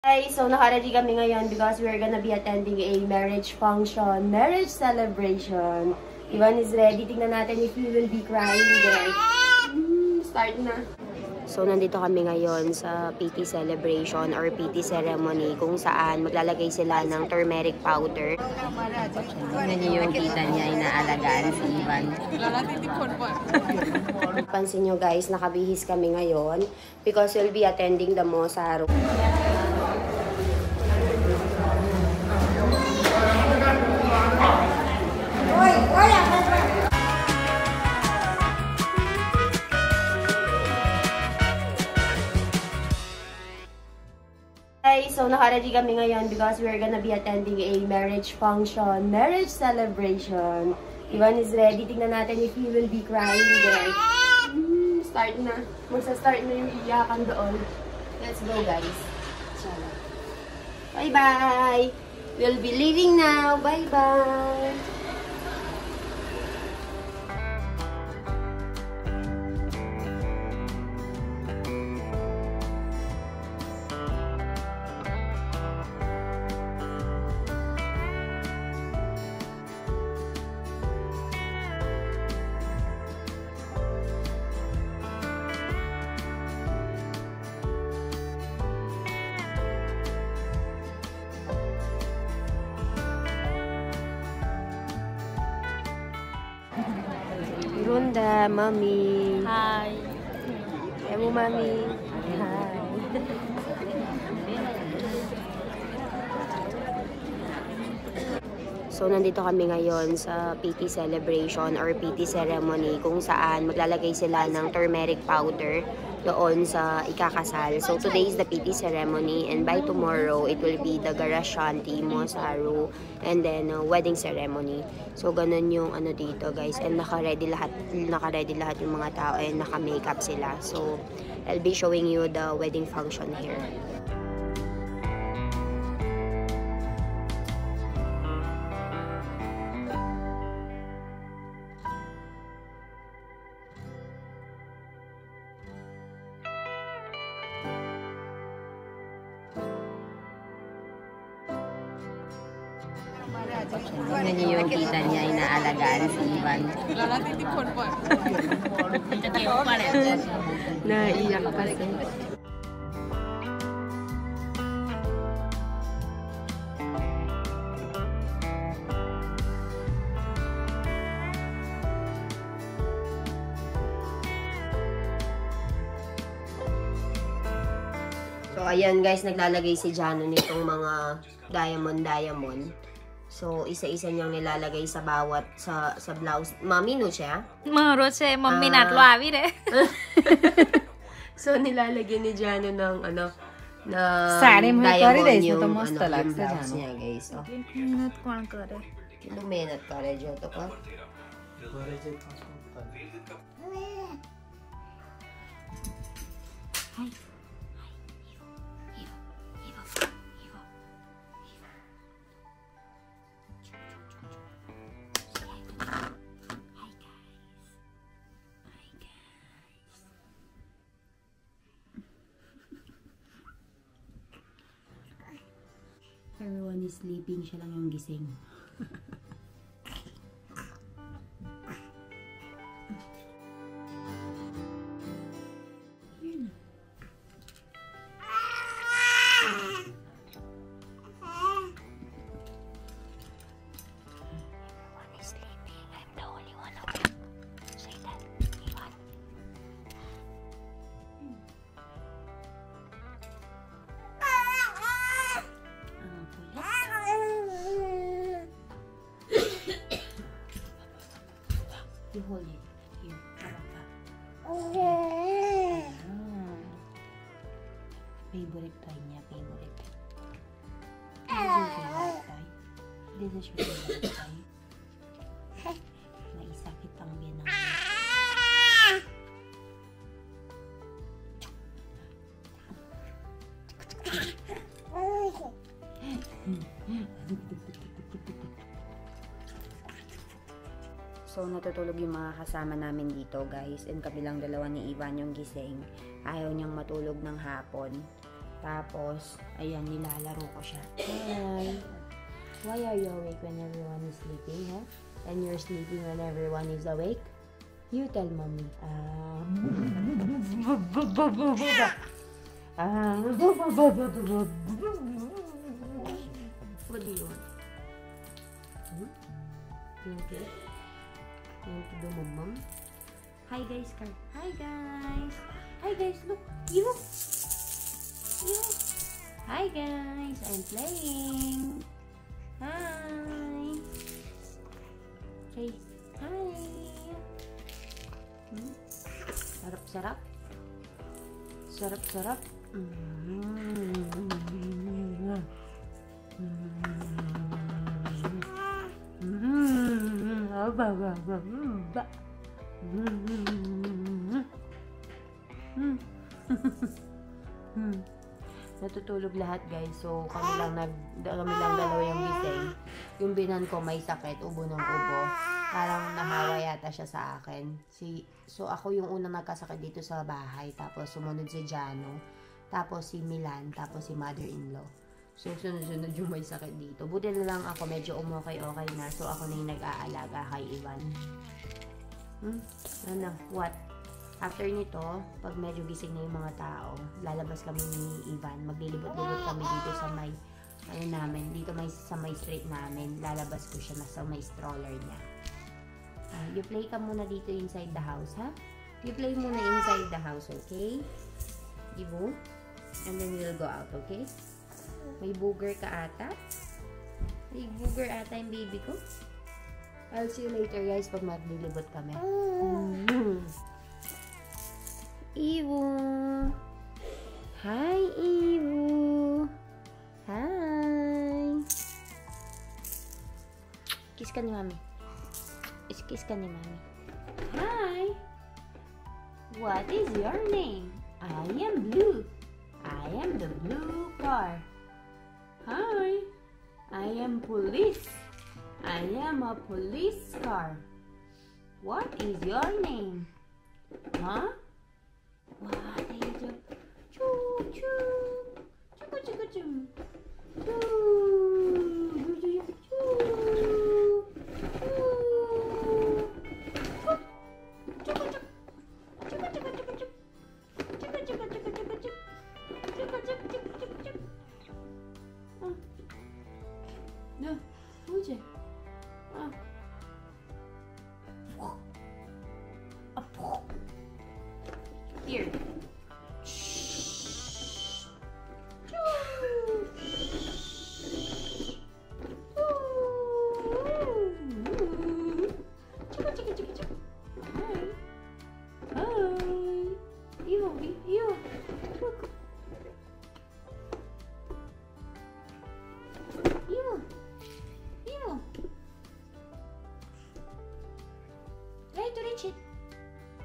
Guys, so naka-ready kami ngayon because we're gonna be attending a marriage function, marriage celebration. Ivan is ready. Tingnan natin if he will be crying there. Start na. So, nandito kami ngayon sa PT celebration or PT ceremony kung saan maglalagay sila ng turmeric powder. Tingnan niyo yung tita niya, inaalagaan si Ivan. Pansin nyo guys, nakabihis kami ngayon because we'll be attending the Mosaro. So, naka-ready kami ngayon because we're gonna be attending a marriage function, marriage celebration. Ivan is ready. Tingnan natin if he will be crying there. Start na. Magsa-start na yung iyakan doon. Let's go, guys. Bye-bye! We'll be leaving now. Bye-bye! Runda, Mami. Hi. Emo, Mami. Hi. So, nandito kami ngayon sa PT celebration or PT ceremony kung saan maglalagay sila ng turmeric powder doon sa ikakasal. So, today is the PT ceremony and by tomorrow, it will be the Garashanti, Mosaro, and then wedding ceremony. So, ganun yung ano dito guys. And naka-ready lahat yung mga tao and naka-makeup sila. So, I'll be showing you the wedding function here. Tingnan niyo yung tita niya, inaalagaan si Ivan. Naiiyak pa rin. So, ayan guys, naglalagay si Jano nitong mga diamond. So, isa-isa niyang nilalagay sa bawat, sa blouse. Mami, no siya? Roche, mami natlo avi re. So, nilalagyan ni Jano ng, ano, na diamond yung, ano, yung blouse niya, guys. Oh. मेहनत कौन करे? Kilo mehnat करे जो तो का. Everyone is sleeping, siya lang yung gising. You hold it. Here. Favorite toy niya. Favorite. This is your favorite toy. Naisakit ang binang. So, natutulog yung mga kasama namin dito, guys. And kabilang dalawa ni Ivan yung gising. Ayaw niyang matulog ng hapon. Tapos, ayan, nilalaro ko siya. Hi! Why are you awake when everyone is sleeping, huh? And you're sleeping when everyone is awake? You tell mommy. What do you want? You okay? You want to do mom? Hi guys, Car. Hi guys. Hi guys, look. You. Hi guys, I'm playing. Hi. Say hi. Sarap-sarap. Sarap-sarap. Natutulog lahat guys. So kami lang dalawa yung gising. Yung binan ko may sakit, ubo ng ubo. Parang nahawa yata siya sa akin. So ako yung unang nagkasakit dito sa bahay. Tapos sumunod si Jano. Tapos si Milan. Tapos si mother-in-law. So sunod-sunod yung may sakit dito. Buti na lang ako medyo okay na. So ako na yung nag-aalaga kay Ivan. Ano? What? After nito, pag medyo gising na yung mga tao, lalabas kami ni Ivan. Maglilibot-libot kami dito sa may, dito sa may street namin. Lalabas ko siya na sa may stroller niya. You play ka muna dito inside the house, ha? You play muna inside the house, okay? Ibu? And then we'll go out, okay? May booger ka ata? May booger ata yung baby ko? I'll see you later, guys, pag maglilibot kami. Ibu. Hi, Ibu. Hi. Kiss ka ni Mami. Kiss ka ni Mami. Hi. What is your name? I am Blue. I am the blue car. Hi. I am police. I am a police car. What is your name? Huh? What is your... Choo choo. Choo choo choo. Choo. No, Uche. Here.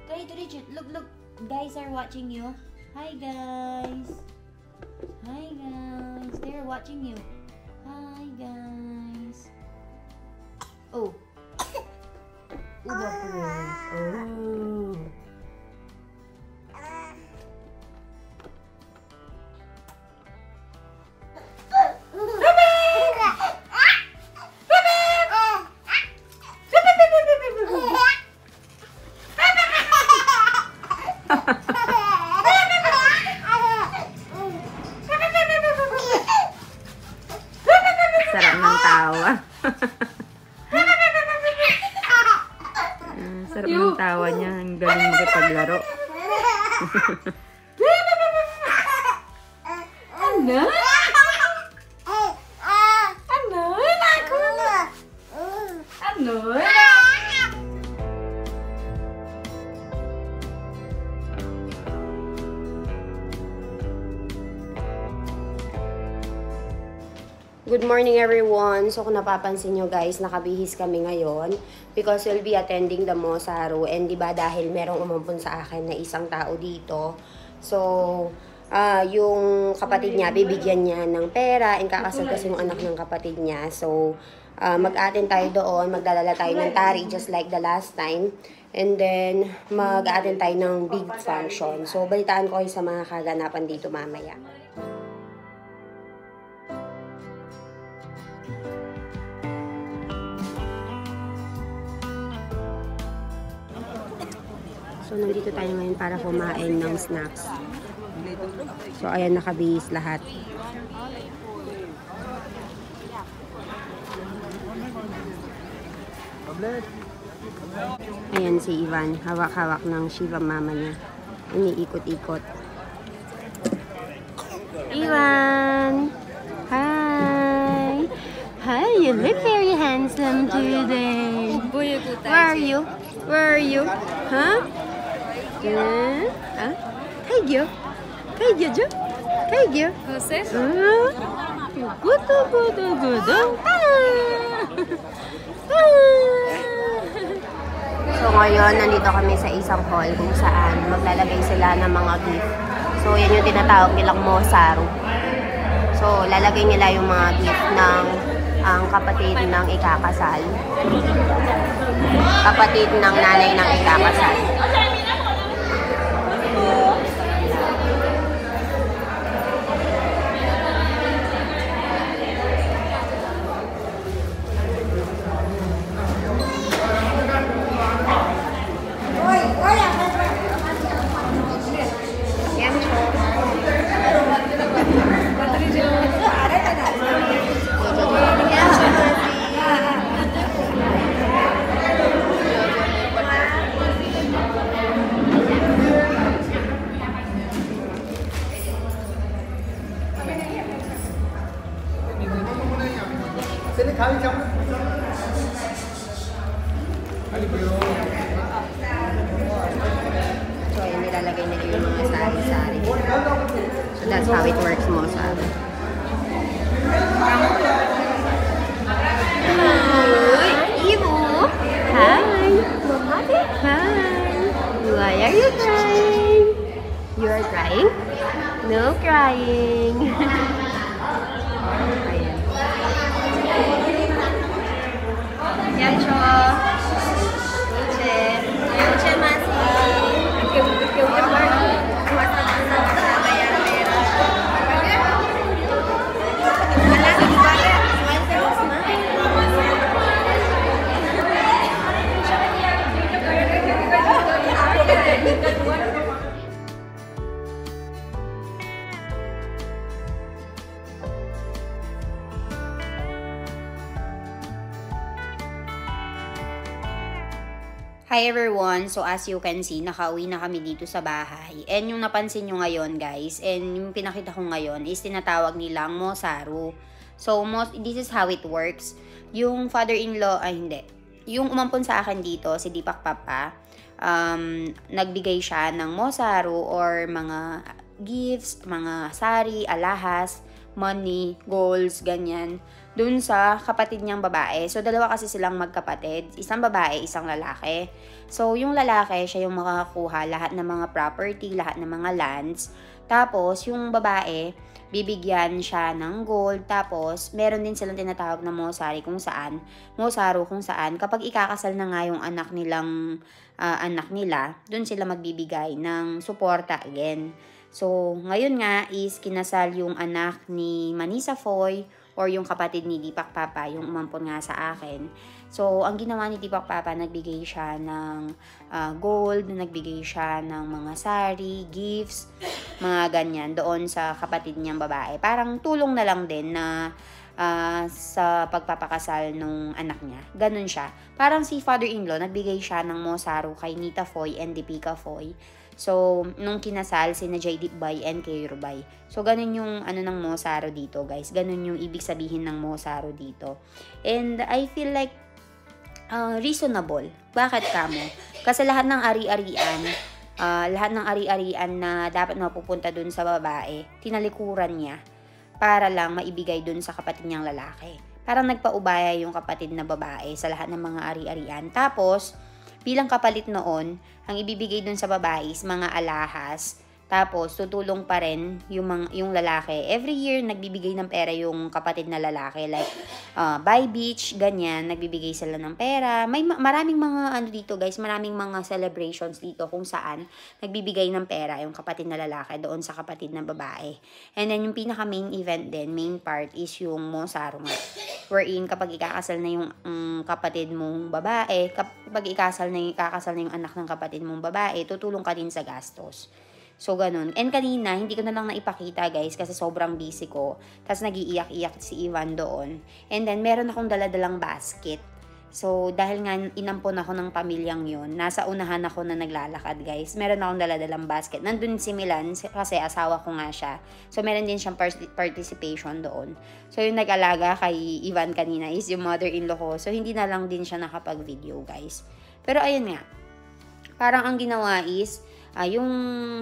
Try to reach it. Look, look. Guys are watching you. Hi, guys. Hi, guys. They're watching you. Hi, guys. Oh. Uba po. Oh. Sarap ng tawa. Sarap ng tawa niya. Ang galing makipaglaro. Ano? Ano? Ano? Good morning everyone. So kung napapansin nyo guys, nakabihis kami ngayon because we'll be attending the Mosaro, and diba dahil merong umampun sa akin na isang tao dito. So yung kapatid niya, bibigyan niya ng pera, and kakasal kasi yung anak ng kapatid niya. So mag-attend tayo doon, magdadala tayo ng tari just like the last time. And then mag-attend tayo ng big function. So balitaan ko kayo sa mga kaganapan dito mamaya. So, nandito tayo ngayon para kumain ng snacks. So, ayan, nakabihis lahat. Ayan si Ivan, hawak-hawak ng Shiva mama niya. Iniikot-ikot. Ivan! Hi! Hi, you look very handsome today. Where are you? Where are you? Huh? Huh? Kaigyo? Kaigyo jo? Kaigyo? Guto, guto, guto. So ngayon, nandito kami sa isang hall kung saan maglalagay sila ng mga gift. So yan yung tinatawag nilang mosaru. So lalagay nila yung mga gift ng ang kapatid ng ikakasal. Kapatid ng nanay ng ikakasal. So, ayun, nilalagay nila yung mga sari-sari. So, that's how it works mo sa akin. Hi! Ivo! Hi! Hi! Why are you crying? You are crying? No crying! Ayan. Yan siya. Hi everyone! So as you can see, nakauwi na kami dito sa bahay. And yung napansin nyo ngayon guys, and yung pinakita ko ngayon is tinatawag nilang mosaru. So this is how it works. Yung father-in-law, ay hindi. Yung umampon sa akin dito, si Deepak Papa, nagbigay siya ng mosaru or mga gifts, mga sari, alahas, money, golds, ganyan, dun sa kapatid niyang babae. So, dalawa kasi silang magkapatid. Isang babae, isang lalaki. So, yung lalaki, siya yung makakakuha lahat ng mga property, lahat ng mga lands. Tapos, yung babae, bibigyan siya ng gold. Tapos, meron din silang tinatawag na mosaru kung saan, kapag ikakasal na nga yung anak nila, dun sila magbibigay ng suporta again. So, ngayon nga is kinasal yung anak ni Manisa Foy or yung kapatid ni Deepak Papa, yung umampon nga sa akin. So, ang ginawa ni Deepak Papa, nagbigay siya ng gold, nagbigay siya ng mga sari, gifts, mga ganyan doon sa kapatid niyang babae. Parang tulong na lang din na sa pagpapakasal ng anak niya. Ganun siya. Parang si father-in-law, nagbigay siya ng mosaru kay Nita Foy and Deepika Foy. So, nung kinasal, sina Jaydeep Bay and Keyur Bay. So, ganun yung ng mosaru dito, guys. Ganun yung ibig sabihin ng mosaru dito. And I feel like reasonable. Bakit kamo? Kasi lahat ng ari-arian na dapat mapupunta dun sa babae, tinalikuran niya para lang maibigay dun sa kapatid niyang lalaki. Parang nagpaubaya yung kapatid na babae sa lahat ng mga ari-arian. Tapos, bilang kapalit noon, ang ibibigay dun sa babae is mga alahas. Tapos, tutulong pa rin yung lalaki. Every year, nagbibigay ng pera yung kapatid na lalaki. Like, buy beach, ganyan. Nagbibigay sila ng pera. May maraming mga, dito guys, maraming mga celebrations dito kung saan nagbibigay ng pera yung kapatid na lalaki doon sa kapatid na babae. And then, yung pinaka-main event din, main part is yung mosaru nga. wherein kapag ikakasal na yung kapatid mong babae, kapag ikakasal na yung anak ng kapatid mong babae, tutulong ka din sa gastos. So, ganun. And kanina, hindi ko na lang naipakita, guys, kasi sobrang busy ko. Tapos, nagiiyak-iyak si Ivan doon. And then, meron akong daladalang basket. So, dahil nga inampon ako ng pamilyang yun, nasa unahan ako na naglalakad, guys. Meron akong daladalang basket. Nandun si Milan, kasi asawa ko nga siya. So, meron din siyang participation doon. So, yung nag-alaga kay Ivan kanina is yung mother-in-law ko. So, hindi na lang din siya nakapag-video, guys. Pero, ayun nga. Parang ang ginawa is, yung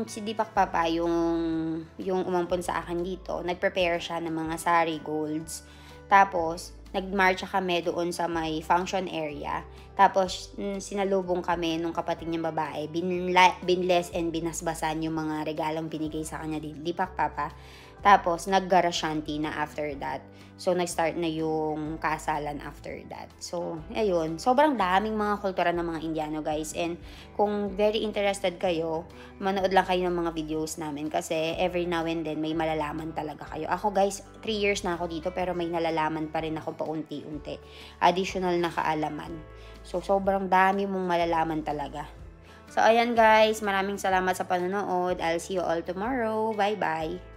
si Deepak Papa, yung umampon sa akin dito, nag-prepare siya ng mga sari golds. Tapos, nag-marcha kami doon sa may function area. Tapos, sinalubong kami nung kapatid niyang babae. Binless and binasbasan yung mga regalong binigay sa kanya din, Deepak Papa. Tapos, nag-garashanti na after that. So, nag-start na yung kasalan after that. So, ayun. Sobrang daming mga kultura ng mga Indiano, guys. And, kung very interested kayo, manood lang kayo ng mga videos namin. Kasi, every now and then, may malalaman talaga kayo. Ako, guys, 3 years na ako dito, pero may nalalaman pa rin ako paunti-unti. Additional na kaalaman. So, sobrang dami mong malalaman talaga. So, ayan, guys. Maraming salamat sa panonood. I'll see you all tomorrow. Bye-bye.